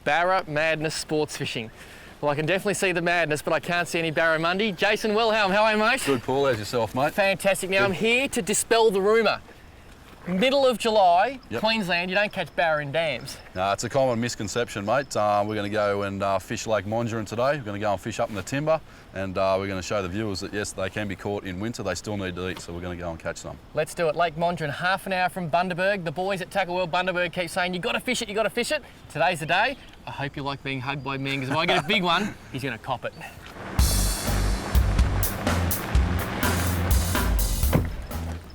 Barra-Madness sports fishing. Well, I can definitely see the madness, but I can't see any barramundi. Jason Wilhelm, how are you, mate? Good, Paul. How's yourself, mate? Fantastic. Now, Good. I'm here to dispel the rumour. Middle of July, Yep. Queensland, you don't catch barra in dams. No, it's a common misconception, mate. We're going to go and fish Lake Monduran today. We're going to go and fish up in the timber, and we're going to show the viewers that, yes, they can be caught in winter. They still need to eat, so we're going to go and catch them. Let's do it. Lake Monduran, half an hour from Bundaberg. The boys at Tackle World Bundaberg keep saying, you got to fish it, you got to fish it. Today's the day. I hope you like being hugged by men, because if I get a big one, he's going to cop it.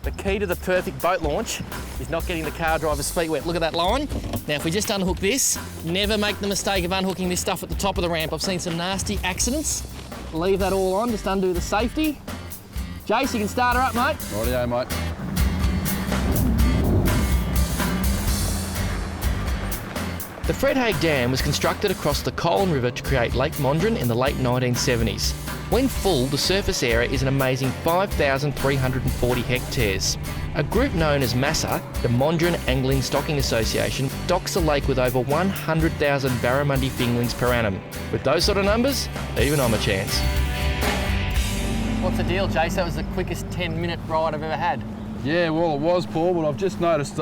The key to the perfect boat launch is not getting the car driver's feet wet. Look at that line. Now, if we just unhook this, never make the mistake of unhooking this stuff at the top of the ramp. I've seen some nasty accidents. Leave that all on, just undo the safety. Jace, you can start her up, mate. Rightio, mate. The Fred Haig Dam was constructed across the Colne River to create Lake Monduran in the late 1970s. When full, the surface area is an amazing 5,340 hectares. A group known as MASA, the Monduran Angling Stocking Association, stocks the lake with over 100,000 barramundi fingerlings per annum. With those sort of numbers, even I'm a chance. What's the deal, Jace? That was the quickest 10-minute ride I've ever had. Yeah, well, it was, Paul, but I've just noticed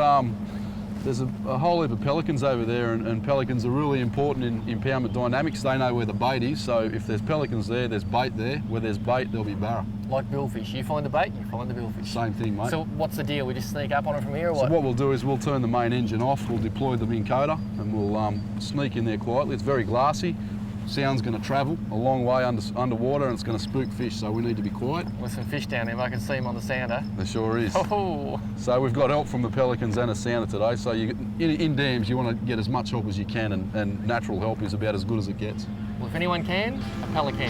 there's a whole heap of pelicans over there, and pelicans are really important in impoundment dynamics. They know where the bait is, so if there's pelicans there, there's bait there. Where there's bait, there'll be barra. Like billfish. You find the bait, you find the billfish. Same thing, mate. So what's the deal? We just sneak up on it from here or what? So what we'll do is we'll turn the main engine off, we'll deploy the encoder, and we'll sneak in there quietly. It's very glassy. Sound's going to travel a long way underwater, and it's going to spook fish, so we need to be quiet. There's some fish down there, I can see them on the sounder. There sure is. Oh. So we've got help from the pelicans and a sounder today, so in dams you want to get as much help as you can, and natural help is about as good as it gets. Well, if anyone can, a pelican.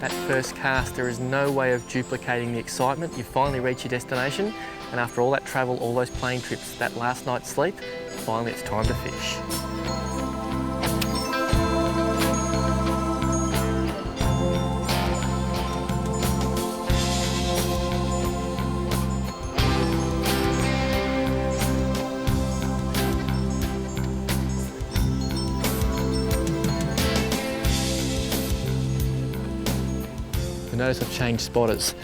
That first cast, there is no way of duplicating the excitement. You finally reach your destination, and after all that travel, all those plane trips, that last night's sleep, finally it's time to fish. Notice I've changed spotters.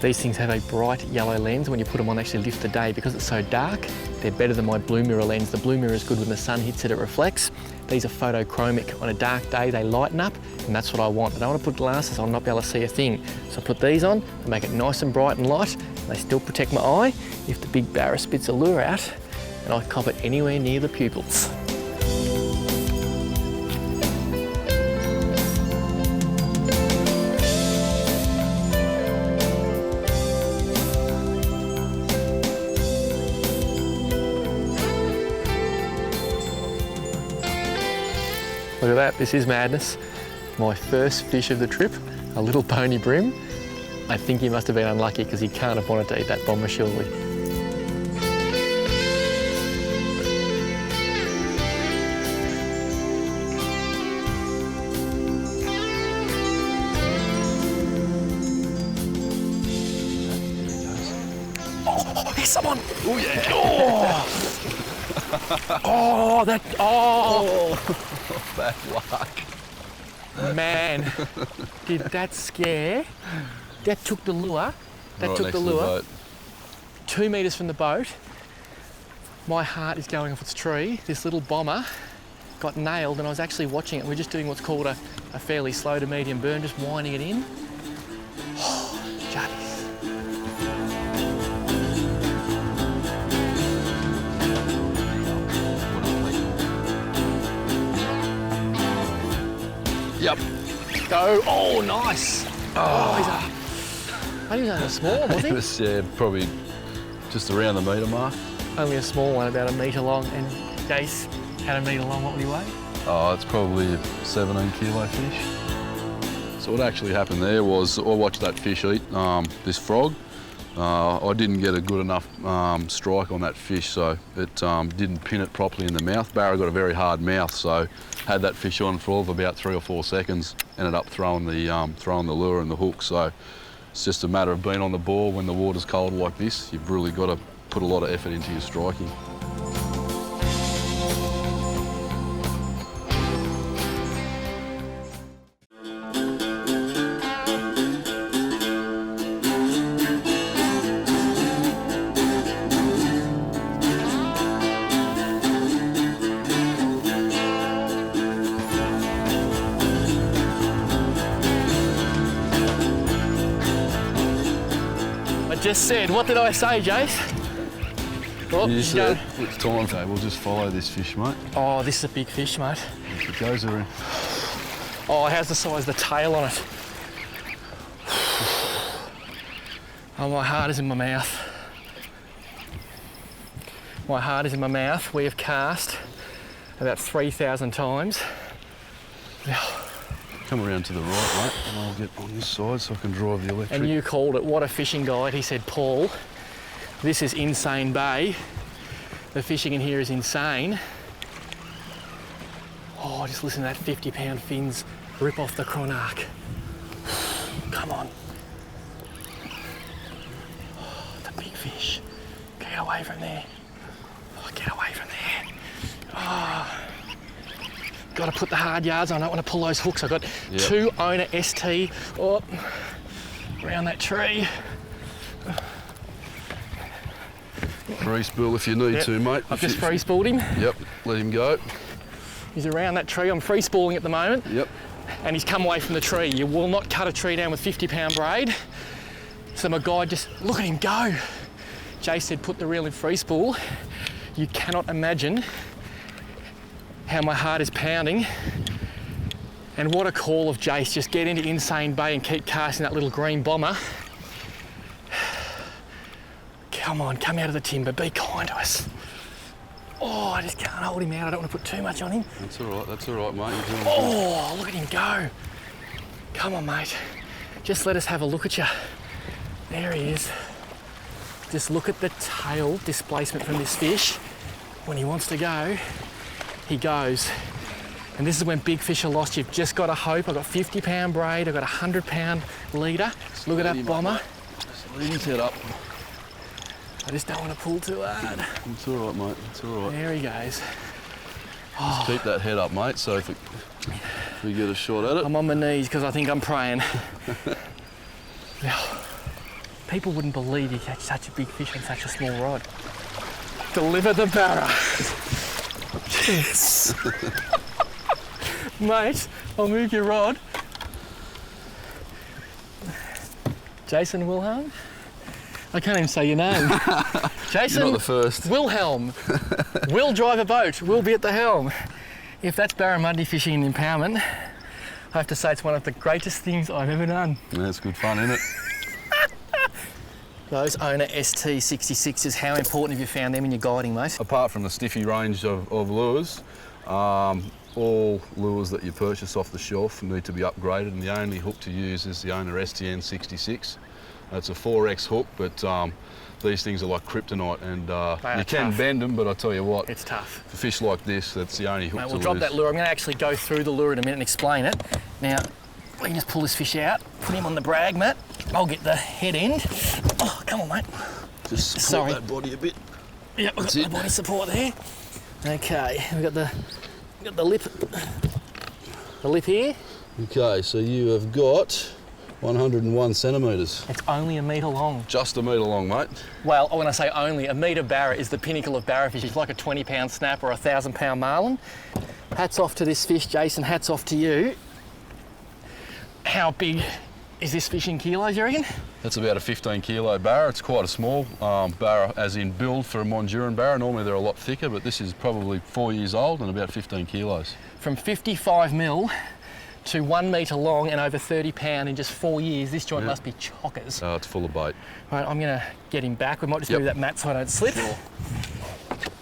These things have a bright yellow lens. When you put them on, they actually lift the day. Because it's so dark, they're better than my blue mirror lens. The blue mirror is good when the sun hits it, it reflects. These are photochromic. On a dark day, they lighten up, and that's what I want. I don't want to put glasses on, not be able to see a thing. So I put these on, and make it nice and bright and light, and they still protect my eye if the big barra spits a lure out, and I cop it anywhere near the pupils. Look at that, this is madness. My first fish of the trip, a little pony brim. I think he must have been unlucky because he can't have wanted to eat that bomber surely. Oh, there's someone! Oh yeah! Oh! Oh, that, oh! Bad luck. Man, did that scare? That took the lure. That Right took next the to lure. boat. 2 metres from the boat. My heart is going off its tree. This little bomber got nailed, and I was actually watching it. We're just doing what's called a fairly slow to medium burn, just winding it in. Oh, Juddies. Yep. Go. Oh, nice. Oh, he's only a small one, was he? It was, yeah, probably just around the metre mark. Only a small one, about 1 metre long. And Jace had 1 metre long. What would he weigh? Oh, it's probably a 17 kilo fish. So what actually happened there was I watched that fish eat this frog, I didn't get a good enough strike on that fish, so it didn't pin it properly in the mouth. Barra got a very hard mouth, so had that fish on for all of about 3 or 4 seconds. Ended up throwing the lure and the hook. So it's just a matter of being on the ball when the water's cold like this. You've really got to put a lot of effort into your striking. Just said, what did I say, Jace? Oh, You said it's time. Okay, we'll just follow this fish, mate. Oh, this is a big fish, mate. If it goes around. Oh, how's the size of the tail on it? Oh, my heart is in my mouth. My heart is in my mouth. We have cast about 3,000 times. Come around to the right, mate, and I'll get on this side so I can drive the electric. And you called it, what a fishing guide. He said, Paul, this is insane bay. The fishing in here is insane. Oh, just listen to that 50-pound fins rip off the cronarch. Come on. Oh, the big fish. Get away from there. Oh, get away from there. Oh. Got to put the hard yards on. I don't want to pull those hooks. I've got 2 owner ST around that tree. Free spool if you need to, mate. I've just free spooled him. Yep, let him go. He's around that tree. I'm free spooling at the moment. Yep. And he's come away from the tree. You will not cut a tree down with 50-pound braid. So my guide just, look at him go. Jay said, put the reel in free spool. You cannot imagine how my heart is pounding. And what a call of Jace, just get into Insane Bay and keep casting that little green bomber. Come on, come out of the timber, be kind to us. Oh, I just can't hold him out, I don't want to put too much on him. That's all right, mate. You're doing oh, look at him go. Come on, mate. Just let us have a look at you. There he is. Just look at the tail displacement from this fish. When he wants to go, he goes. And this is when big fish are lost. You've just got to hope. I've got 50-pound braid, I've got a 100-pound leader. Look at that bomber. Just leave his head up. I just don't want to pull too hard. It's all right, mate. It's all right. There he goes. Just keep that head up, mate, so if we get a shot at it. I'm on my knees because I think I'm praying. People wouldn't believe you catch such a big fish on such a small rod. Deliver the barra. Yes. Mate, I'll move your rod. Jason Wilhelm? I can't even say your name. Jason. You're not the first. Wilhelm. Will drive a boat. Will be at the helm. If that's Barra-Madness fishing in impoundment, I have to say it's one of the greatest things I've ever done. Yeah, it's good fun, isn't it? Those owner ST66s, how important have you found them in your guiding, mate? Apart from the stiffy range of lures, all lures that you purchase off the shelf need to be upgraded, and the only hook to use is the owner STN66. It's a 4X hook, but these things are like kryptonite, and you can bend them, but I tell you what, it's tough. For fish like this, that's the only hook to we'll drop that lure. I'm going to actually go through the lure in a minute and explain it. Now, we can just pull this fish out, put him on the brag mat. I'll get the head end. Oh, come on, mate. Just support that body a bit. Yep, we've got the body support there. Okay, we've got the lip here. Okay, so you have got 101 centimetres. It's only a metre long. Just a metre long, mate. Well, when I say only, a metre barra is the pinnacle of barra fish. It's like a 20-pound snap or a 1,000-pound marlin. Hats off to this fish, Jason. Hats off to you. How big is this fish in kilos, you reckon? That's about a 15-kilo barra. It's quite a small barra, as in build for a Monduran barra. Normally they're a lot thicker, but this is probably 4 years old and about 15 kilos. From 55 mil to 1 metre long and over 30 pound in just 4 years, this joint must be chockers. Oh, it's full of bait. Right, I'm going to get him back. We might just move that mat so I don't slip. Sure.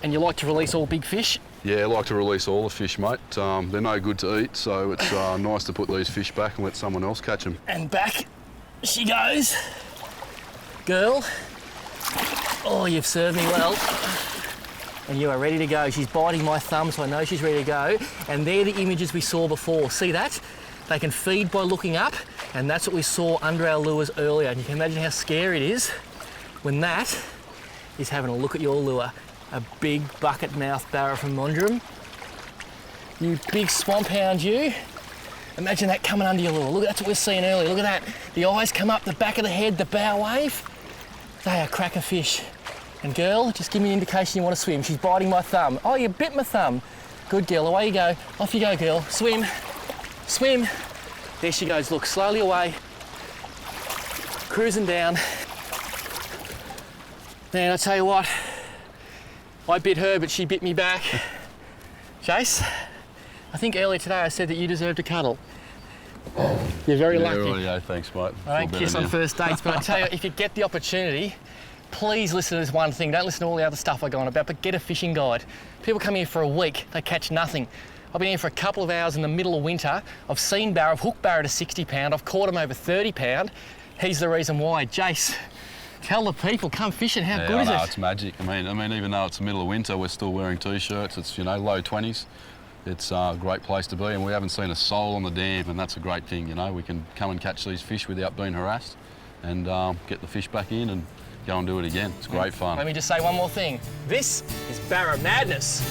And you like to release all big fish? Yeah, I like to release all the fish, mate. They're no good to eat, so it's nice to put these fish back and let someone else catch them. And back she goes. Girl, oh, you've served me well. And you are ready to go. She's biting my thumb, so I know she's ready to go. And they're the images we saw before. See that? They can feed by looking up, and that's what we saw under our lures earlier. And you can imagine how scary it is when that is having a look at your lure. A big bucket mouth barra from Monduran. You big swamp hound, you. Imagine that coming under your lure. Look, that's what we were seeing earlier. Look at that. The eyes come up, the back of the head, the bow wave. They are cracker fish. And girl, just give me an indication you want to swim. She's biting my thumb. Oh, you bit my thumb. Good girl, away you go. Off you go, girl. Swim, swim. There she goes, look, slowly away. Cruising down. Man, I tell you what, I bit her, but she bit me back. Chase, I think earlier today I said that you deserved a cuddle. You're very lucky. Yeah, thanks, mate. I don't kiss on first dates, but I tell you, if you get the opportunity, please listen to this one thing. Don't listen to all the other stuff I go on about, but get a fishing guide. People come here for a week, they catch nothing. I've been here for a couple of hours in the middle of winter. I've seen barra, I've hooked barra to 60 pound, I've caught them over 30 pound. He's the reason why. Jace, tell the people, come fishing, how good is it? It's magic. I mean, even though it's the middle of winter, we're still wearing t-shirts. It's, low 20s. It's a great place to be, and we haven't seen a soul on the dam, and that's a great thing, We can come and catch these fish without being harassed and get the fish back in and go and do it again. It's great fun. Let me just say one more thing. This is Barra-Madness.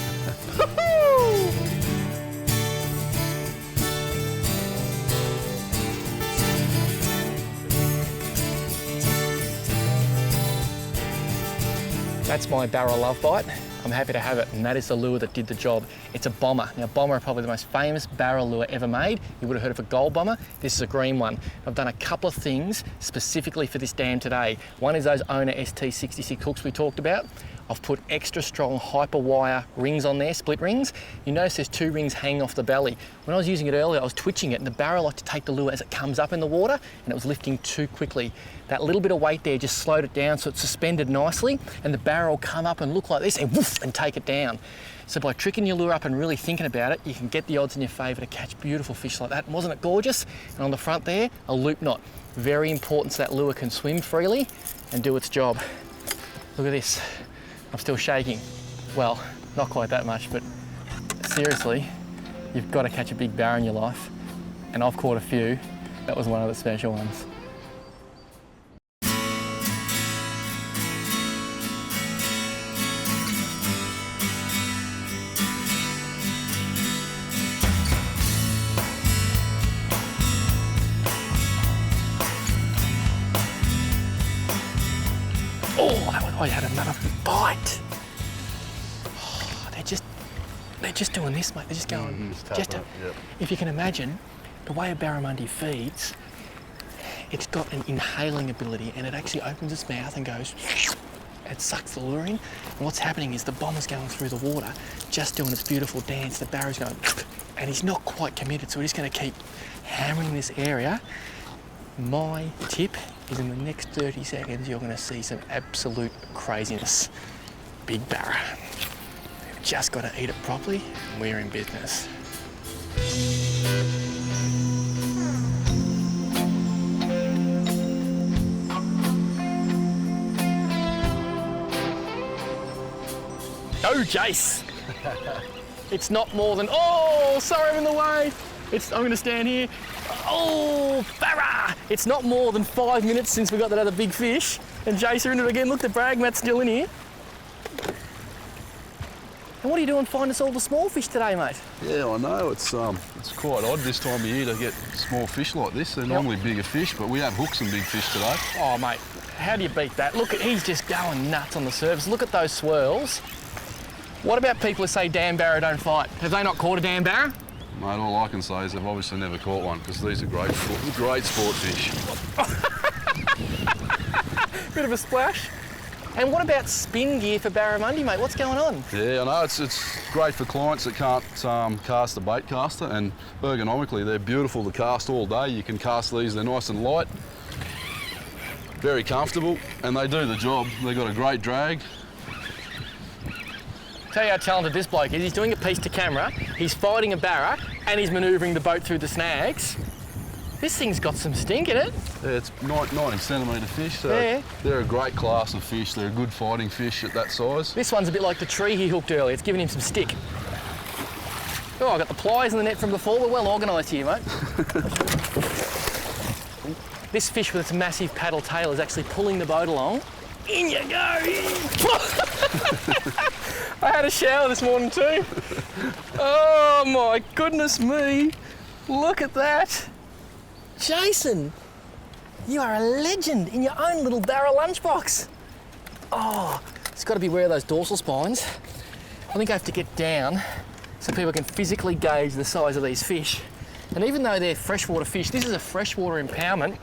That's my barra love bite. I'm happy to have it, and that is the lure that did the job. It's a bomber. Now, bomber are probably the most famous barra lure ever made. You would have heard of a gold bomber. This is a green one. I've done a couple of things specifically for this dam today. One is those Owner ST66 hooks we talked about. I've put extra strong hyper wire rings on there, split rings. You notice there's 2 rings hanging off the belly. When I was using it earlier, I was twitching it, and the barra likes to take the lure as it comes up in the water, and it was lifting too quickly. That little bit of weight there just slowed it down so it's suspended nicely, and the barra will come up and look like this and woof, and take it down. So by tricking your lure up and really thinking about it, you can get the odds in your favour to catch beautiful fish like that. Wasn't it gorgeous? And on the front there, a loop knot. Very important so that lure can swim freely and do its job. Look at this. I'm still shaking. Well, not quite that much, but seriously, you've got to catch a big barra in your life. And I've caught a few. That was one of the special ones. Oh, I had another bite. Oh, they're just doing this, mate. They're just going. If you can imagine, the way a barramundi feeds, it's got an inhaling ability, and it actually opens its mouth and goes. It sucks the lure in. And what's happening is the bomber's going through the water, just doing its beautiful dance. The barra's going, and he's not quite committed, so he's going to keep hammering this area. My tip is in the next 30 seconds, you're going to see some absolute craziness. Big barra. We've just got to eat it properly, and we're in business. Go, Jace! It's not more than, oh, sorry, I'm in the way. I'm going to stand here. Oh, barra! It's not more than 5 minutes since we got that other big fish. And Jace are into it again. Look, the brag mat's still in here. And what are you doing finding us all the small fish today, mate? Yeah, I know. It's quite odd this time of year to get small fish like this. They're normally bigger fish, but we have hooks and big fish today. Oh, mate, how do you beat that? Look, he's just going nuts on the surface. Look at those swirls. What about people who say dam barra don't fight? Have they not caught a dam barra? Mate, all I can say is they've obviously never caught one, because these are great sport fish. Bit of a splash. And what about spin gear for barramundi, mate? What's going on? Yeah, I know, it's great for clients that can't cast a bait caster, and ergonomically they're beautiful to cast all day. You can cast these, they're nice and light, very comfortable, and they do the job. They've got a great drag. Tell you how talented this bloke is. He's doing a piece to camera, he's fighting a barra, and he's manoeuvring the boat through the snags. This thing's got some stink in it. Yeah, it's 90 centimetre fish, so Yeah. they're a great class of fish. They're a good fighting fish at that size. This one's a bit like the tree he hooked earlier. It's giving him some stick. Oh, I got the pliers in the net from before. We're well organised here, mate. This fish with its massive paddle tail is actually pulling the boat along. In you go! I had a shower this morning too. Oh my goodness me! Look at that! Jason, you are a legend in your own little Barra lunchbox. Oh, it's got to be where those dorsal spines. I think I have to get down so people can physically gauge the size of these fish. And even though they're freshwater fish, this is a freshwater impoundment.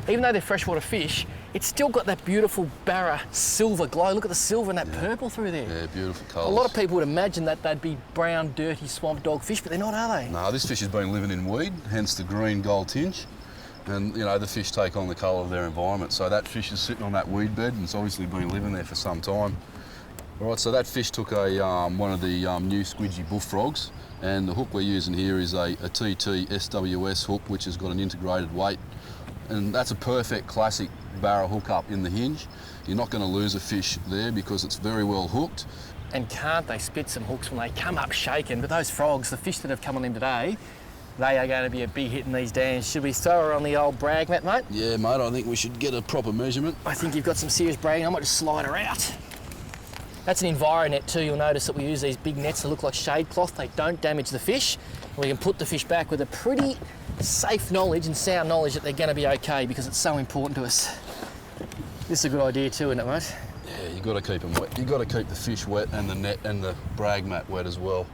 Even though they're freshwater fish, it's still got that beautiful Barra silver glow. Look at the silver and that purple through there. Yeah, beautiful colours. A lot of people would imagine that they'd be brown, dirty swamp dog fish, but they're not, are they? No, this fish has been living in weed, hence the green gold tinge. And, you know, the fish take on the colour of their environment. So that fish is sitting on that weed bed and it's obviously been living there for some time. All right, so that fish took one of the new squidgy bullfrogs, and the hook we're using here is a TT SWS hook, which has got an integrated weight. And that's a perfect classic Barra hookup in the hinge. You're not going to lose a fish there because it's very well hooked. And can't they spit some hooks when they come up shaking? But those frogs, the fish that have come on them today, they are going to be a big hit in these dams. Should we throw her on the old brag mat, mate? Yeah, mate, I think we should get a proper measurement. I think you've got some serious bragging. I might just slide her out. That's an Enviro net too. You'll notice that we use these big nets that look like shade cloth. They don't damage the fish. We can put the fish back with a pretty safe knowledge and sound knowledge that they're going to be okay, because it's so important to us. This is a good idea too, isn't it, mate? Yeah, you've got to keep them wet. You've got to keep the fish wet and the net and the brag mat wet as well.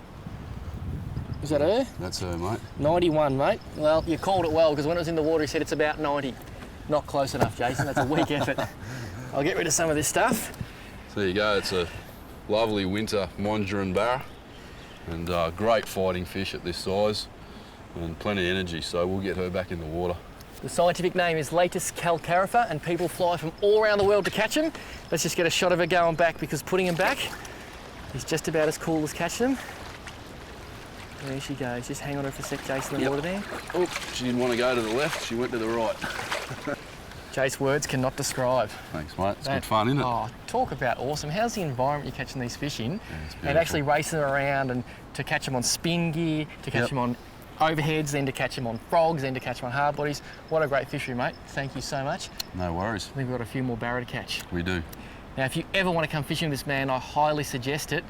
Is that her? That's her, mate. 91, mate. Well, you called it well, because when it was in the water, he said it's about 90. Not close enough, Jason. That's a weak effort. I'll get rid of some of this stuff. So there you go. It's a lovely winter Monduran Barra, and great fighting fish at this size, and plenty of energy. So we'll get her back in the water. The scientific name is Latus calcarifer, and people fly from all around the world to catch them. Let's just get a shot of her going back, because putting them back is just about as cool as catching them. There she goes. Just hang on her for a sec, Jason, in the water there. Oh, she didn't want to go to the left, she went to the right. Jace, words cannot describe. Thanks, mate. It's good fun, isn't it? Oh, talk about awesome. How's the environment you're catching these fish in? Yeah, it's beautiful. And actually racing them around, and to catch them on spin gear, to catch them on overheads, then to catch them on frogs, then to catch them on hard bodies. What a great fishery, mate. Thank you so much. No worries. We've got a few more Barra to catch. We do. Now, if you ever want to come fishing with this man, I highly suggest it.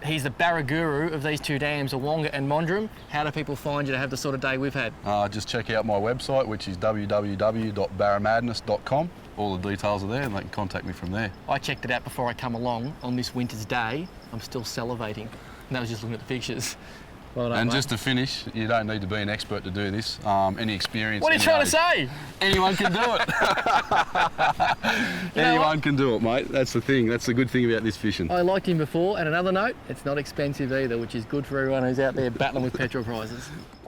He's the Barra guru of these two dams, Awonga and Monduran. How do people find you to have the sort of day we've had? Just check out my website, which is www.barra-madness.com. All the details are there, and they can contact me from there. I checked it out before I come along on this winter's day. I'm still salivating. And that was just looking at the pictures. Well done, And mate. just to finish, you don't need to be an expert to do this. Any experience... What are you trying to say? Anyone can do it. Anyone can do it, mate. That's the thing. That's the good thing about this fishing. I liked him before, and another note, it's not expensive either, which is good for everyone who's out there battling with petrol prices.